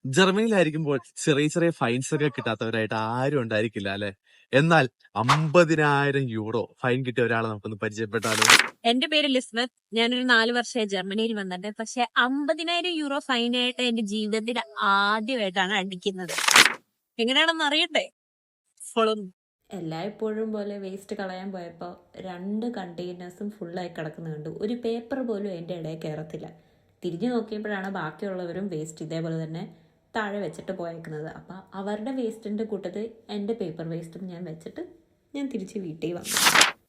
ജർമ്മനിയിലായിരിക്കുമ്പോൾ ചെറിയ ചെറിയ ഫൈൻസ് ഒക്കെ കിട്ടാത്തവരായിട്ട് ആരും ഉണ്ടായിരിക്കില്ല അല്ലെ? എന്നാൽ 50,000 യൂറോ ഫൈൻ കിട്ടിയ ഒരാളെ നമുക്കൊന്ന് പരിചയപ്പെട്ടാലോ? എന്റെ പേര് ലിസ്ബത്ത്. ഞാനൊരു 4 വർഷമായി ജർമ്മനിയിൽ വന്നിട്ട്. പക്ഷെ 50,000 യൂറോ ഫൈനായിട്ട് എന്റെ ജീവിതത്തിൽ ആദ്യമായിട്ടാണ് അടിക്കുന്നത്. എങ്ങനെയാണെന്ന് അറിയട്ടെ? Follow me. എല്ലായ്പ്പോഴും പോലെ വേസ്റ്റ് കളയാൻ പോയപ്പോൾ 2 കണ്ടെയ്നേഴ്സും ഫുള്ളായി കിടക്കുന്ന കണ്ടു. ഒരു പേപ്പർ പോലും എൻ്റെ ഇടയിൽ കയറത്തില്ല. തിരിഞ്ഞു നോക്കിയപ്പോഴാണ് ബാക്കിയുള്ളവരും വേസ്റ്റ് ഇതേപോലെ തന്നെ താഴെ വെച്ചിട്ട് പോയേക്കുന്നത്. അപ്പോൾ അവരുടെ വേസ്റ്റിൻ്റെ കൂട്ടത്തിൽ എൻ്റെ പേപ്പർ വേസ്റ്റും ഞാൻ വെച്ചിട്ട് ഞാൻ തിരിച്ച് വീട്ടിൽ വന്നു.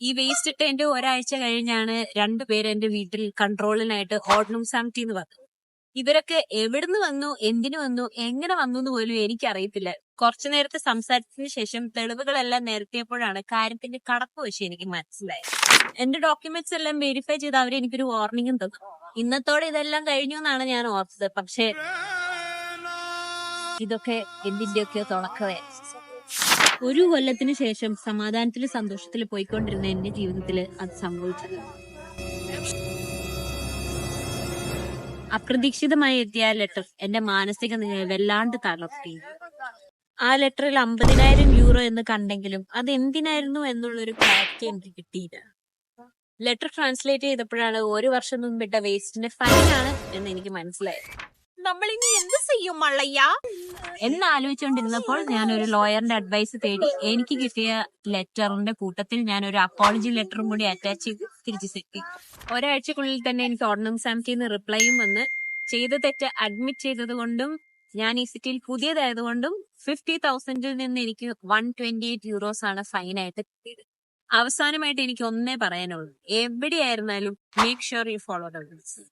ഈ വേസ്റ്റ് ഇട്ട് എന്റെ ഒരാഴ്ച കഴിഞ്ഞാണ് 2 പേര് എന്റെ വീട്ടിൽ കൺട്രോളിനായിട്ട് ഓർഡനും സാമിറ്റി എന്ന് പറഞ്ഞു. ഇവരൊക്കെ എവിടുന്ന് വന്നു, എന്തിനു വന്നു, എങ്ങനെ വന്നു എന്ന് പോലും എനിക്കറിയത്തില്ല. കുറച്ചു നേരത്തെ സംസാരത്തിന് ശേഷം തെളിവുകളെല്ലാം നിരത്തിയപ്പോഴാണ് കാര്യത്തിന്റെ കടപ്പ് വശം എനിക്ക് മനസ്സിലായത്. എന്റെ ഡോക്യുമെന്റ്സ് എല്ലാം വെരിഫൈ ചെയ്ത് അവർ എനിക്കൊരു വാർണിംഗും തന്നു. ഇന്നത്തോടെ ഇതെല്ലാം കഴിഞ്ഞു എന്നാണ് ഞാൻ ഓർത്തത്. പക്ഷെ ഇതൊക്കെ എന്തിന്റെയൊക്കെയോ തുടക്കമായിരുന്നു. 1 കൊല്ലത്തിന് ശേഷം സമാധാനത്തിലും സന്തോഷത്തിലും പോയിക്കൊണ്ടിരുന്ന എന്റെ ജീവിതത്തിൽ അത് സംഭവിച്ചത്. അപ്രതീക്ഷിതമായി എത്തിയ ലെറ്റർ എന്റെ മാനസിക നിലയെ വല്ലാണ്ട് തളർത്തി. ആ ലെറ്ററിൽ 50,000 യൂറോ എന്ന് കണ്ടെങ്കിലും അത് എന്തിനായിരുന്നു എന്നുള്ളൊരു ക്ലാരിറ്റി എനിക്ക് കിട്ടിയില്ല. ലെറ്റർ ട്രാൻസ്ലേറ്റ് ചെയ്തപ്പോഴാണ് 1 വർഷം മുമ്പിട്ട വേസ്റ്റിന്റെ ഫൈനാണ് എന്ന് എനിക്ക് മനസ്സിലായത്. നമ്മളിനി എന്ത് ചെയ്യും മള്ളയ്യ എന്നാലോചിച്ചുകൊണ്ടിരുന്നപ്പോൾ ഞാൻ ഒരു ലോയറിന്റെ അഡ്വൈസ് തേടി. എനിക്ക് കിട്ടിയ ലെറ്ററിന്റെ കൂട്ടത്തിൽ ഞാൻ ഒരു അപ്പോളജി ലെറ്ററും കൂടി അറ്റാച്ച് ചെയ്ത് തിരിച്ചു സെറ്റ്. ഒരാഴ്ചക്കുള്ളിൽ തന്നെ എനിക്ക് ഓർഡിനൻസ് സാമിറ്റിന്ന് റിപ്ലൈയും വന്ന് ചെയ്ത തെറ്റ് അഡ്മിറ്റ് ചെയ്തത് കൊണ്ടും ഞാൻ ഈ സിറ്റിയിൽ പുതിയതായതുകൊണ്ടും 50,000-ൽ നിന്ന് എനിക്ക് 128 യൂറോസ് ആണ് ഫൈനായിട്ട് കിട്ടിയത്. അവസാനമായിട്ട് എനിക്ക് ഒന്നേ പറയാനുള്ളൂ, എവിടെയായിരുന്നാലും make sure you follow the rules.